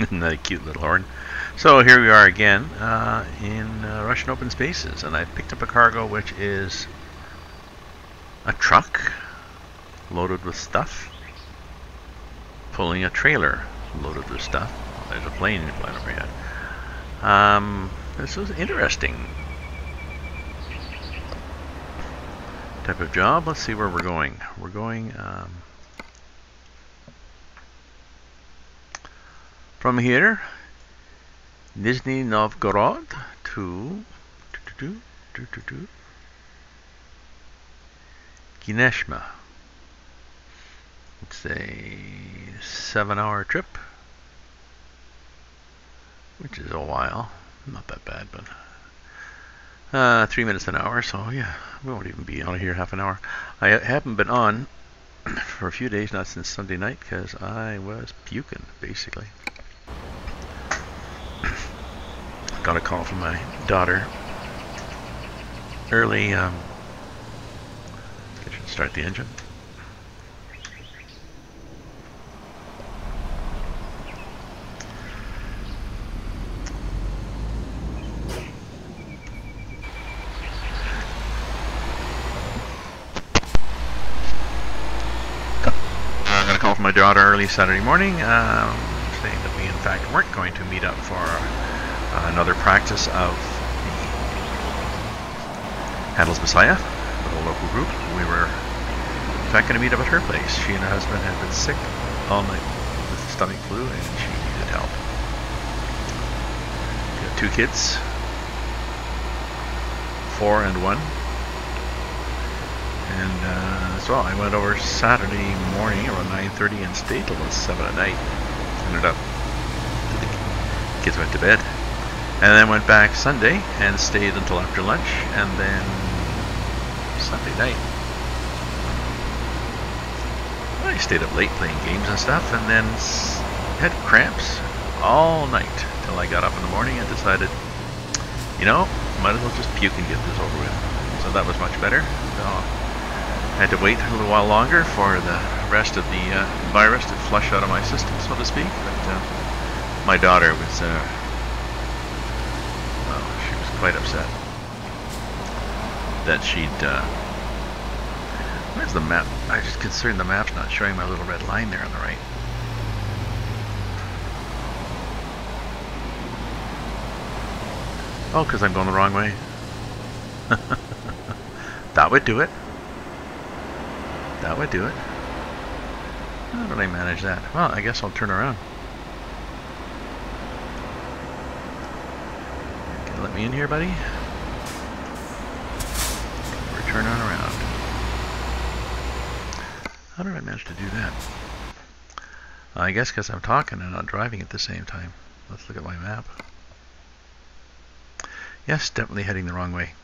Isn't that a cute little horn? So here we are again in Russian open spaces, and I picked up a cargo which is a truck loaded with stuff, pulling a trailer loaded with stuff. There's a plane flying overhead. This was interesting type of job. Let's see where we're going. We're going from here, Nizhny Novgorod to Gineshma. It's a 7-hour trip, which is a while. Not that bad, but 3 minutes an hour, so yeah, we won't even be on here half an hour. I haven't been on for a few days, not since Sunday night, because I was puking, basically. Got a call from my daughter early. I should start the engine. I got a call from my daughter early Saturday morning saying that we in fact weren't going to meet up for another practice of the Handel's Messiah with a local group. We were in fact going to meet up at her place. She and her husband had been sick all night with stomach flu, and she needed help. She had 2 kids, 4 and 1. And so I went over Saturday morning around 9:30 and stayed till 7 at night. Ended up, the kids went to bed. And then went back Sunday and stayed until after lunch, and then Sunday night I stayed up late playing games and stuff, and then had cramps all night till I got up in the morning and decided, you know, might as well just puke and get this over with. So that was much better. So I had to wait a little while longer for the rest of the virus to flush out of my system, so to speak. But my daughter was quite upset that she'd where's the map? I was just concerned the map's not showing my little red line there on the right. Oh, because I'm going the wrong way. That would do it. That would do it. How did I manage that? Well, I guess I'll turn around. Let me in here, buddy. We're turning around. How did I manage to do that? I guess because I'm talking and not driving at the same time. Let's look at my map. Yes, definitely heading the wrong way.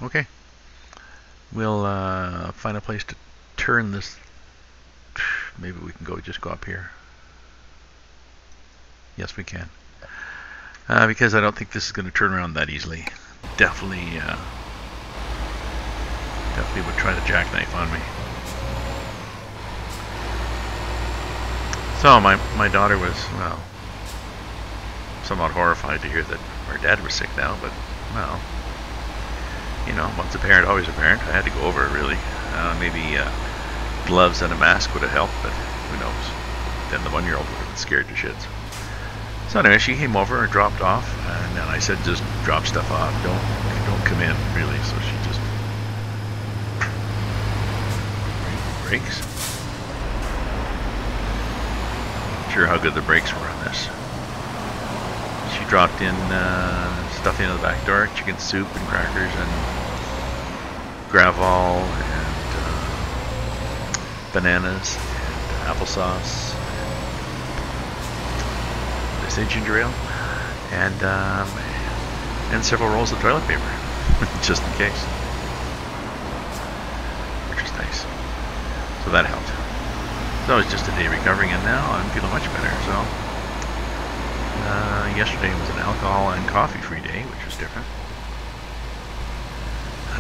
Okay. We'll find a place to turn this. Maybe we can just go up here. Yes, we can. Because I don't think this is going to turn around that easily. Definitely would try to jackknife on me. So my daughter was, well, somewhat horrified to hear that our dad was sick now, but, well, you know, once a parent, always a parent. I had to go over it, really. Maybe gloves and a mask would have helped, but who knows. Then the 1-year-old would have been scared to shits. So anyway, she came over and dropped off, and then I said, just drop stuff off. Don't come in, really. So she just brakes. Not sure how good the brakes were on this. She dropped in stuff into the back door: chicken soup and crackers and gravel and bananas and applesauce. Say ginger ale, and several rolls of toilet paper, just in case, which is nice. So that helped. So it was just a day recovering, and now I'm feeling much better. So yesterday was an alcohol and coffee-free day, which was different.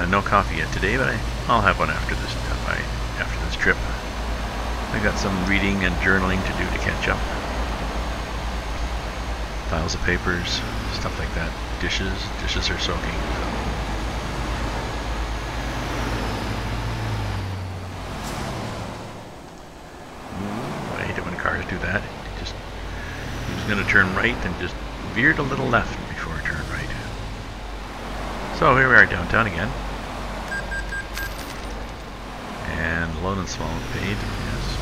No coffee yet today, but I'll have one after this trip. I got some reading and journaling to do to catch up. piles of papers, stuff like that. Dishes are soaking. Ooh, I hate it when cars do that. He was going to turn right and just veered a little left before it turned right. So here we are downtown again. And loan and small paid, yes.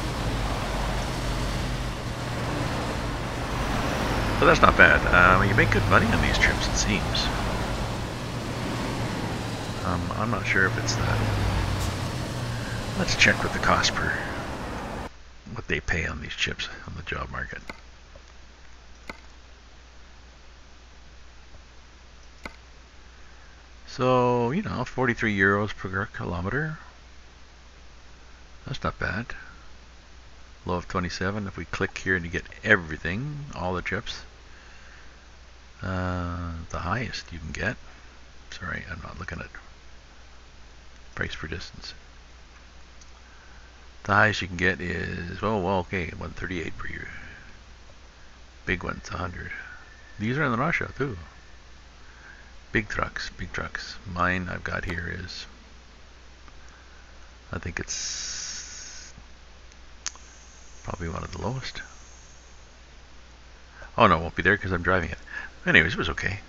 But that's not bad. You make good money on these trips, it seems. I'm not sure if it's that. Let's check with the cost per what they pay on these chips on the job market. So, you know, 43 euros per kilometer. That's not bad. Low of 27. If we click here and you get everything, all the chips, the highest you can get. Sorry, I'm not looking at price per distance. The highest you can get is, oh, well, okay, 138 per year. Big one's 100. These are in Russia too. Big trucks, big trucks. Mine I've got here is, I think it's probably one of the lowest. Oh no, it won't be there because I'm driving it. Anyways, it was okay.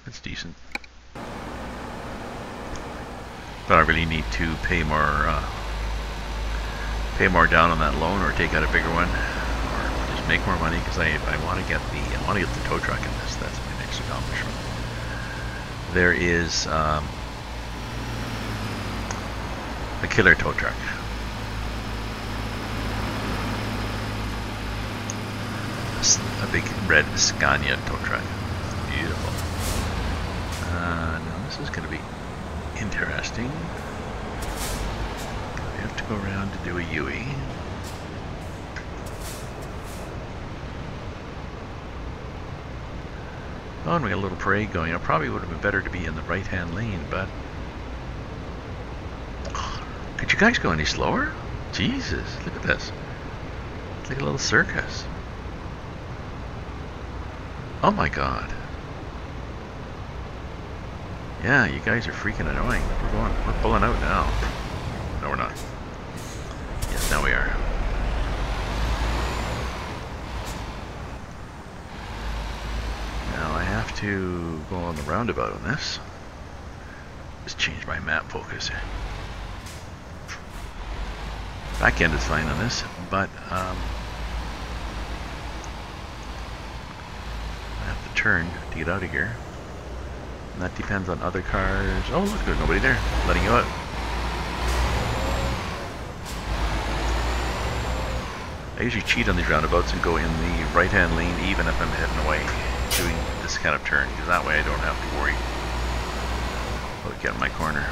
It's decent. But I really need to pay more down on that loan, or take out a bigger one, or just make more money, because I want to get the tow truck in this. That's my next accomplishment. There is a killer tow truck. A big red Scania tow truck. Beautiful. Now this is going to be interesting. We have to go around to do a UE. Oh, and we got a little parade going. It probably would have been better to be in the right-hand lane, but could you guys go any slower? Jesus, look at this. It's like a little circus. Oh my god. Yeah, you guys are freaking annoying. We're pulling out now. No, we're not. Yes, now we are. Now I have to go on the roundabout on this. Just change my map focus. Back end is fine on this, but I have to turn to get out of here. And that depends on other cars. Oh, look, there's nobody there. Letting you out. I usually cheat on these roundabouts and go in the right-hand lane even if I'm heading away, doing this kind of turn, because that way I don't have to worry about getting my corner.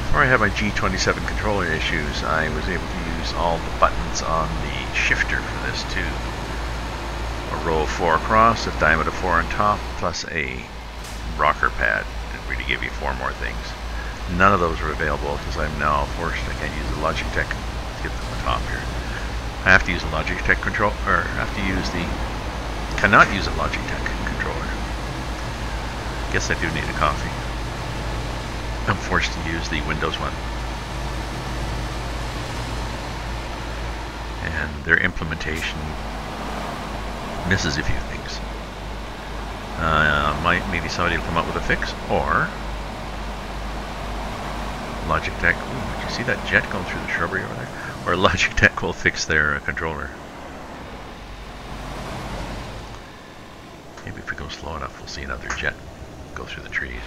Before I had my G27 controller issues, I was able to use all the buttons on the shifter for this too. A row of 4 across, a diamond of 4 on top, plus a rocker pad. It really gave you 4 more things. None of those are available because I'm now forced. I can't use the Logitech to get to the top here. I have to use a Logitech control, or cannot use a Logitech controller. Guess I do need a coffee. I'm forced to use the Windows one. And their implementation misses a few things. Maybe somebody will come up with a fix, or Logitech. Ooh, did you see that jet going through the shrubbery over there? Or Logitech will fix their controller. Maybe if we go slow enough, we'll see another jet go through the trees.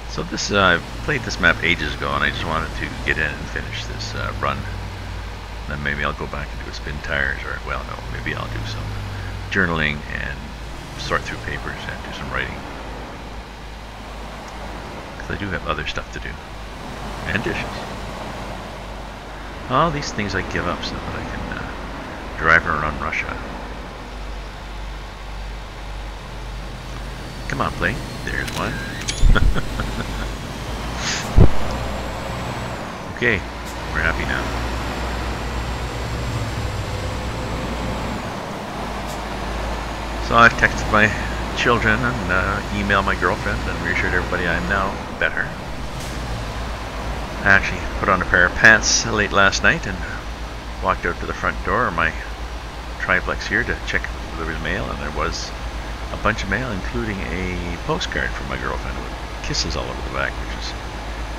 So this, I played this map ages ago, and I just wanted to get in and finish this run. Then maybe I'll go back and do a spin tires, or, well, no, maybe I'll do some journaling and sort through papers and do some writing. Because I do have other stuff to do. And dishes. All these things I give up so that I can Driver around Russia. Come on, plane. There's one. Okay, we're happy now. So I've texted my children and emailed my girlfriend and reassured everybody I'm now better. I actually put on a pair of pants late last night and walked out to the front door of my triplex here to check if there was mail, and there was a bunch of mail, including a postcard from my girlfriend with kisses all over the back, which is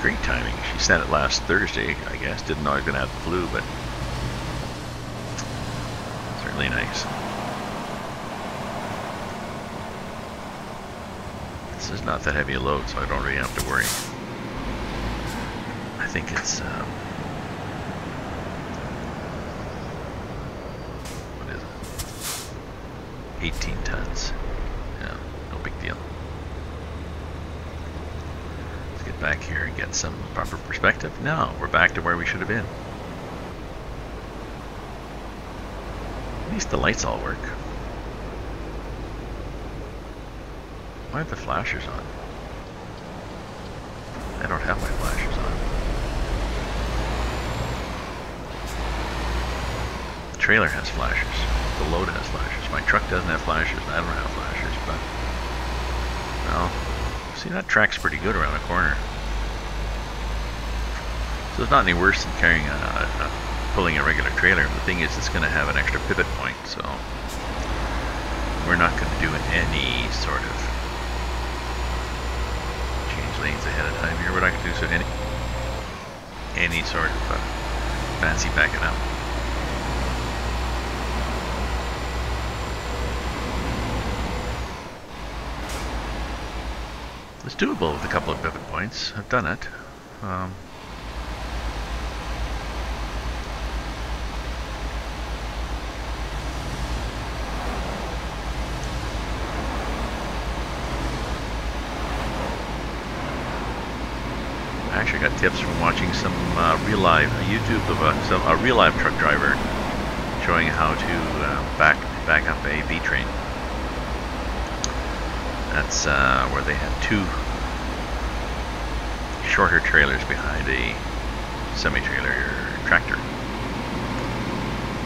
great timing. She sent it last Thursday, I guess. Didn't know I was going to have the flu, but certainly nice. This is not that heavy a load, so I don't really have to worry. I think it's what is it? 18 tons. Yeah, no big deal. Let's get back here and get some proper perspective. Now we're back to where we should have been. At least the lights all work. Why have the flashers on? I don't have my flashers on. The trailer has flashers. The load has flashers. My truck doesn't have flashers, and I don't have flashers, but well, see, that track's pretty good around the corner. So it's not any worse than carrying pulling a regular trailer. The thing is, it's going to have an extra pivot point, so we're not going to do any sort of change lanes ahead of time here. We're not going to do so any sort of fancy backing up. It's doable with a couple of pivot points. I've done it. I actually got tips from watching some real live YouTube of a real live truck driver showing how to back up a B train. That's where they had two shorter trailers behind a semi-trailer tractor,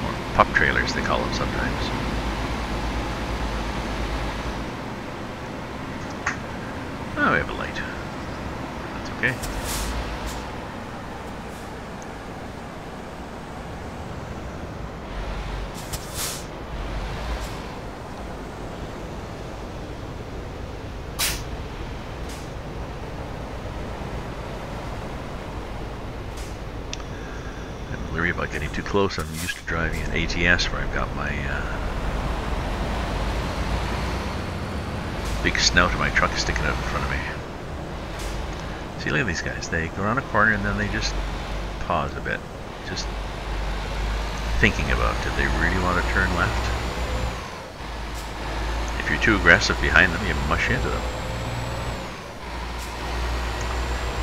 or pup trailers they call them sometimes. Oh, we have a light. That's okay. About getting too close. I'm used to driving an ETS where I've got my big snout of my truck sticking out in front of me. See, look at these guys. They go around a corner and then they just pause a bit, just thinking about, did they really want to turn left? If you're too aggressive behind them, you mush into them.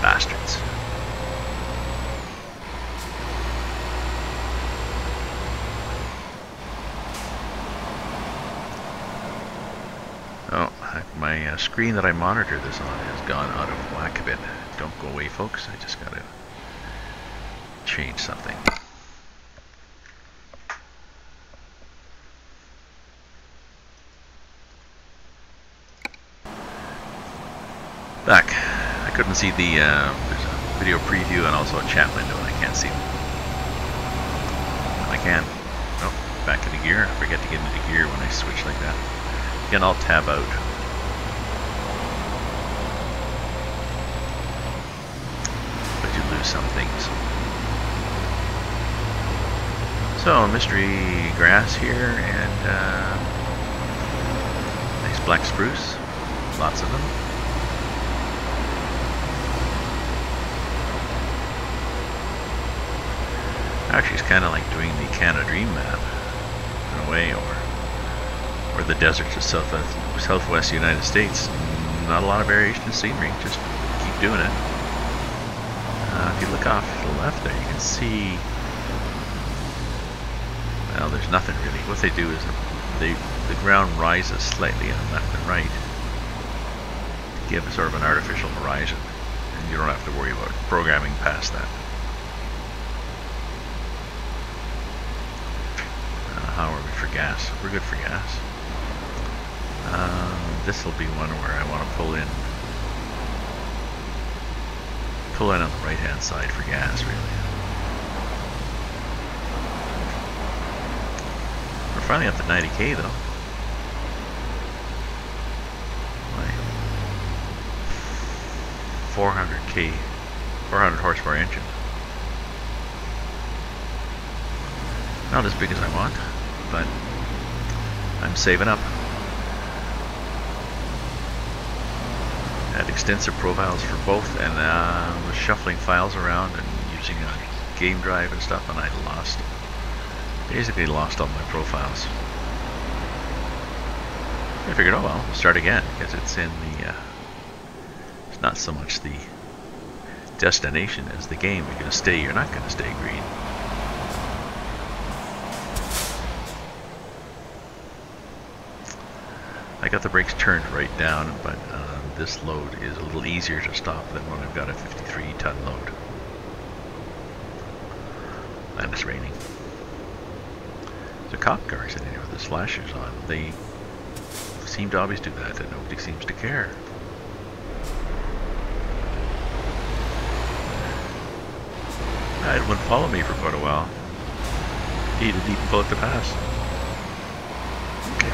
Bastards. Oh, my screen that I monitor this on has gone out of whack a bit. Don't go away, folks. I just gotta change something. Back. I couldn't see the there's a video preview and also a chat window, and I can't see them. I can. Oh, back into gear. I forget to get into gear when I switch like that. Again, I'll tab out. But you lose some things. So, mystery grass here, and nice black spruce. Lots of them. Actually, it's kind of like doing the Canada Dream map, in a way, or the deserts of southwest United States. Not a lot of variation in scenery, just keep doing it. If you look off to the left there, you can see Well, there's nothing really. What they do is the ground rises slightly on left and right to give sort of an artificial horizon, and you don't have to worry about programming past that. How are we for gas? We're good for gas. This will be one where I want to pull in on the right hand side for gas, really. We're finally up to 90k though. My 400 horsepower engine. Not as big as I want, but I'm saving up. Had extensive profiles for both, and was shuffling files around and using a game drive and stuff, and I basically lost all my profiles. I figured, oh well, start again, because it's in the, it's not so much the destination as the game. You're going to stay, you're not going to stay green. I got the brakes turned right down, but this load is a little easier to stop than when I've got a 53-ton load. And it's raining. There's a cop car sitting here with his flashers on. They seem to always do that, and nobody seems to care. It wouldn't follow me for quite a while. He didn't even pull up the pass. Okay.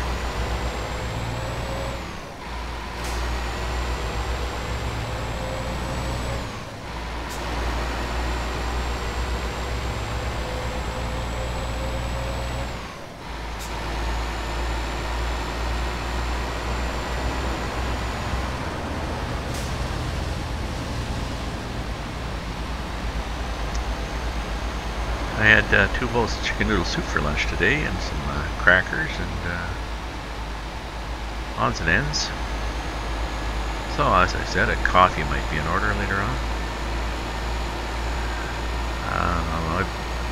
I had 2 bowls of chicken noodle soup for lunch today, and some crackers and odds and ends. So as I said, a coffee might be in order later on. My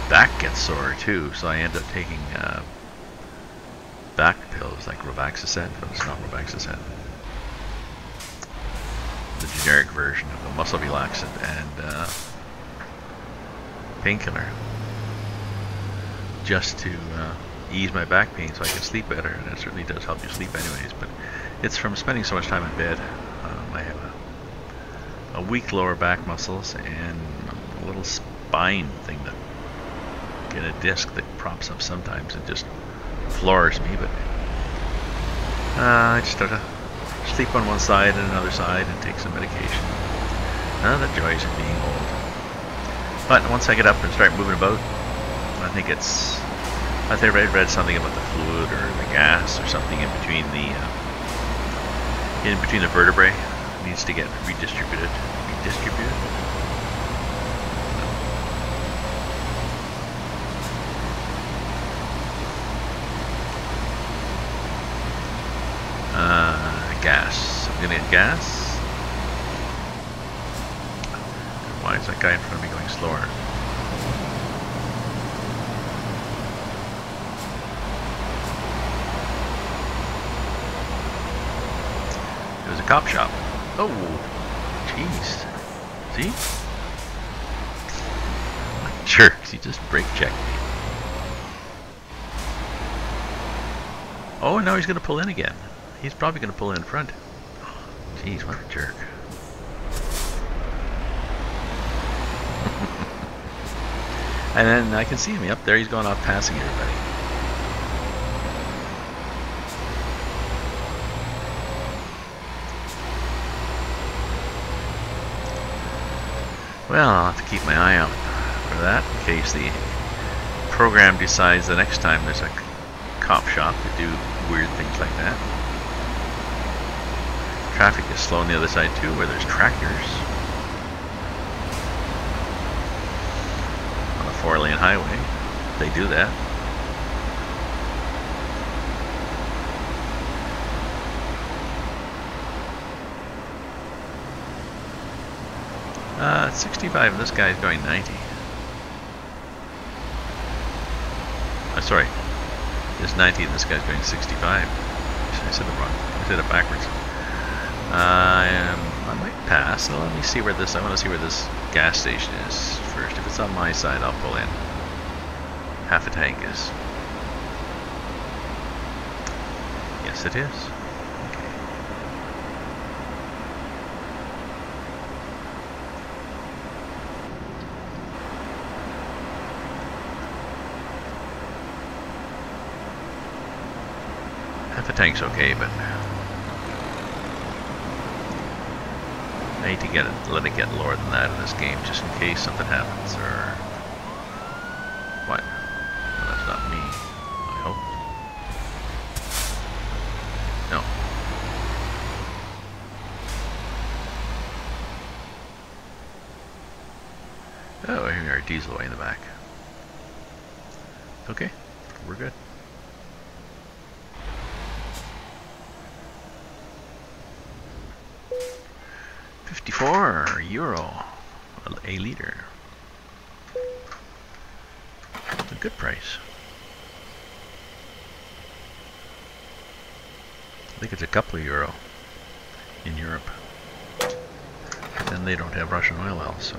back gets sore too, so I end up taking back pills like Rovaxicet, but it's not Rovaxicet. The generic version of the muscle relaxant and painkiller, just to ease my back pain so I can sleep better, and it certainly does help you sleep anyways, but it's from spending so much time in bed. I have a weak lower back muscles and a little spine thing that get a disc that props up sometimes and just floors me, but I just have to sleep on one side and another side and take some medication. The joys of being old. But once I get up and start moving about, I think I read something about the fluid or the gas or something in between the vertebrae. It needs to get redistributed. Gas. I'm gonna get gas. Why is that guy in front of me going slower? There's a cop shop. Oh, jeez. See? What jerks, he just brake checked me. Oh, and now he's going to pull in again. He's probably going to pull in front. Jeez, what a jerk. And then I can see him up there. He's going off passing everybody. Well, I'll have to keep my eye out for that in case the program decides the next time there's a cop shop to do weird things like that. Traffic is slow on the other side too, where there's tractors. On a 4-lane highway, they do that. It's 65 and this guy's going 90. Sorry, It's 90 and this guy's going 65. I said it wrong. I said it backwards. I might pass. So let me see where this. I want to see where this gas station is first. If it's on my side, I'll pull in. Half a tank is. Yes, it is. Okay. Half a tank's okay, but I need to let it get lower than that in this game, just in case something happens, or what? No, that's not me. I hope. No. Oh, I hear our diesel way in the back. Okay, we're good. €54 a liter. That's a good price. I think it's a couple of euro in Europe. And they don't have Russian oil wells, so.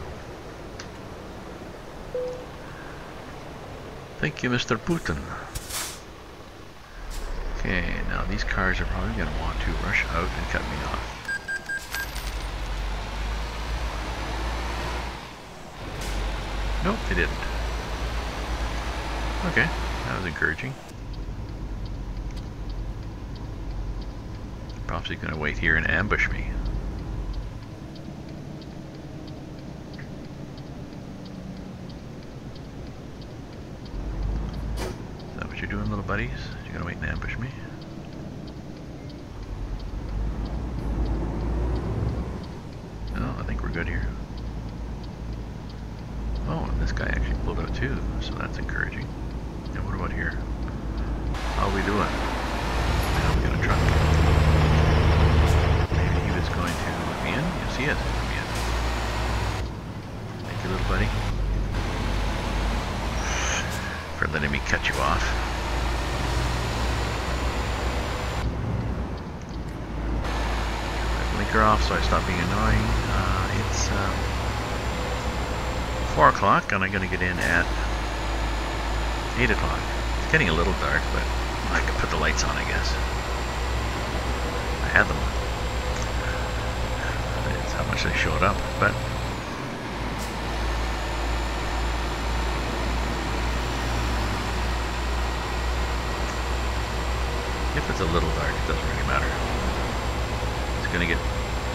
Thank you, Mr. Putin. Okay, now these cars are probably going to want to rush out and cut me off. Nope, they didn't. Okay, that was encouraging. Probably going to wait here and ambush me. Is that what you're doing, little buddies? You're going to wait and ambush me? No, I think we're good here. Oh, and this guy actually pulled out too, so that's encouraging. And what about here? How are we doing? Now we got a truck. Maybe he was going to let me in? Yes, he is going to let me in. Thank you, little buddy, for letting me cut you off. I blinker off so I stop being annoying. It's 4 o'clock and I'm going to get in at 8 o'clock. It's getting a little dark, but I can put the lights on, I guess. I had them on. That's how much they showed up, but if it's a little dark, it doesn't really matter. It's going to get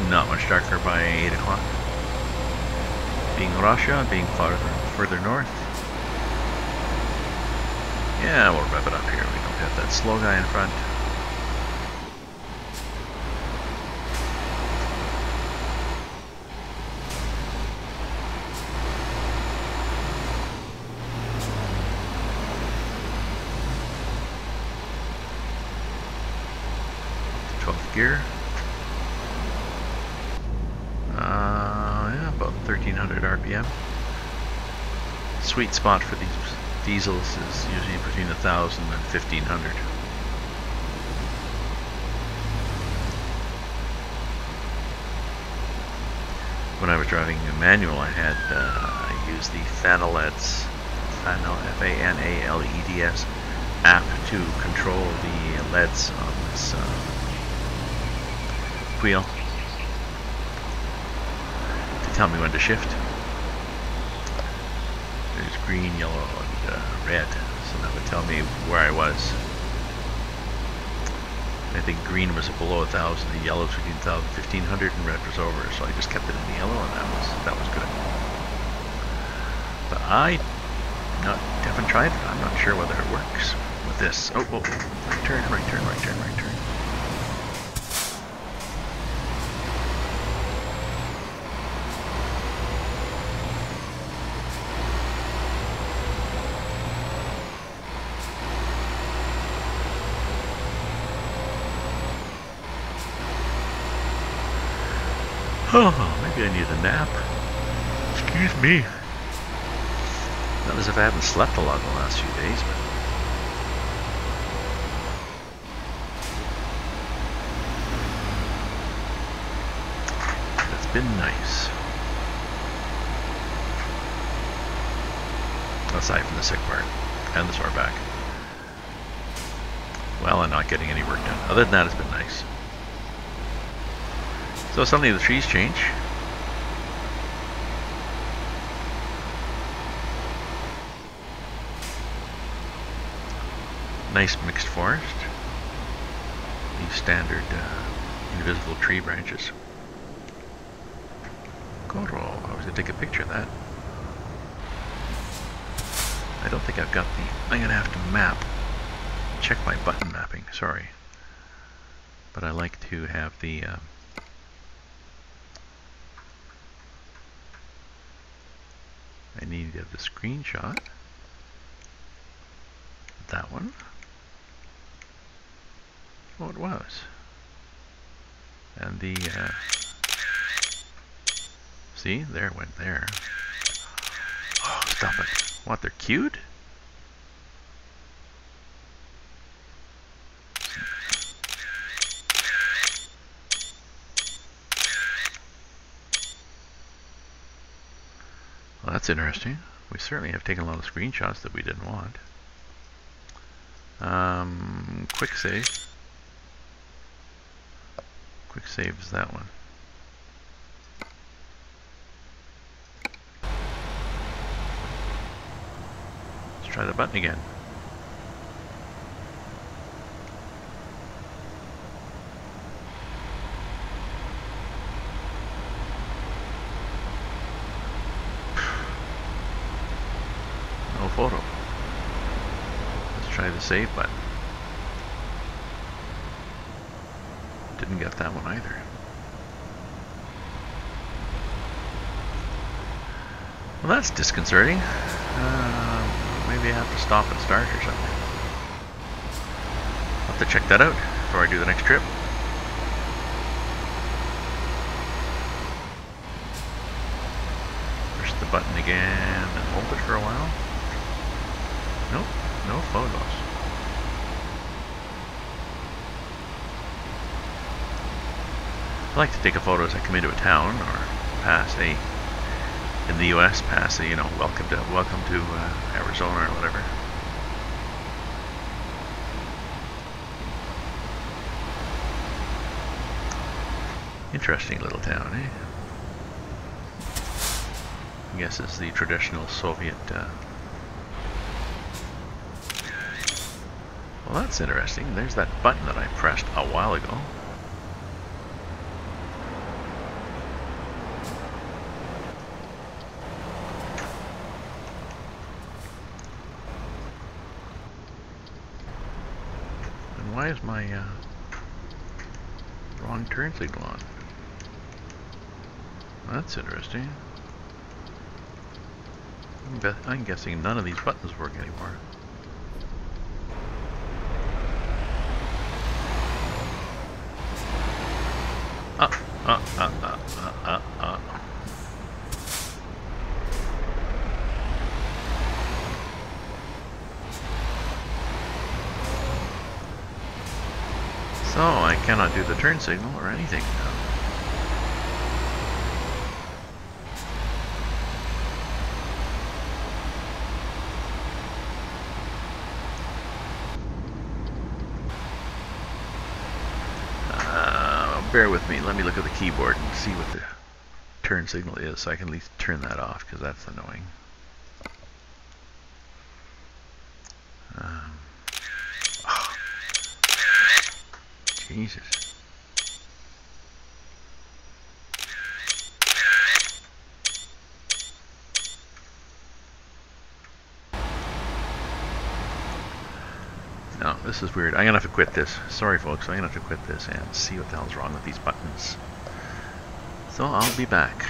not much darker by 8 o'clock. Being Russia, being further north. Yeah, we'll rev it up here. We don't have that slow guy in front. Gear. Yeah, about 1300 RPM. Sweet spot for these diesels is usually between 1000 and 1500. When I was driving a manual, I had I used the Fanalets, Fanaleds app to control the LEDs on this wheel to tell me when to shift. There's green, yellow, and red, so that would tell me where I was. I think green was below 1000, the yellow was between 1500, and red was over. So I just kept it in the yellow, and that was good. But I haven't tried it. I'm not sure whether it works with this. Oh, right turn, right turn, right turn, right turn. Oh, maybe I need a nap. Excuse me. Not as if I haven't slept a lot in the last few days, but been nice. Aside from the sick part and the sore back. Well, and not getting any work done. Other than that, it's been nice. So suddenly the trees change. Nice mixed forest. These standard invisible tree branches. Goro, I was going to take a picture of that. I don't think I've got the... I'm going to have to map. Check my button mapping, sorry. But I like to have the... I need to have the screenshot. That one. Oh, it was. And the... see, there it went there. Oh, stop it. What, they're cute? Well, that's interesting. We certainly have taken a lot of screenshots that we didn't want. Quick save. Quick save is that one. Let's try the button again. No photo. Let's try the save button. Didn't get that one either. Well, that's disconcerting. Maybe I have to stop and start or something. I'll have to check that out before I do the next trip. Push the button again and hold it for a while. Nope, no photos. I like to take a photo as I come into a town or pass a, in the US, pass a, you know, welcome to Arizona or whatever. Interesting little town, eh? I guess it's the traditional Soviet. Well, that's interesting. There's that button that I pressed a while ago. Why is my wrong turn signal on? That's interesting. I'm guessing none of these buttons work anymore. So I cannot do the turn signal or anything now. Bear with me. Let me look at the keyboard and see what the turn signal is so I can at least turn that off because that's annoying. Oh. Jesus. No, this is weird. I'm gonna have to quit this. Sorry folks, I'm gonna have to quit this and see what the hell's wrong with these buttons. So I'll be back.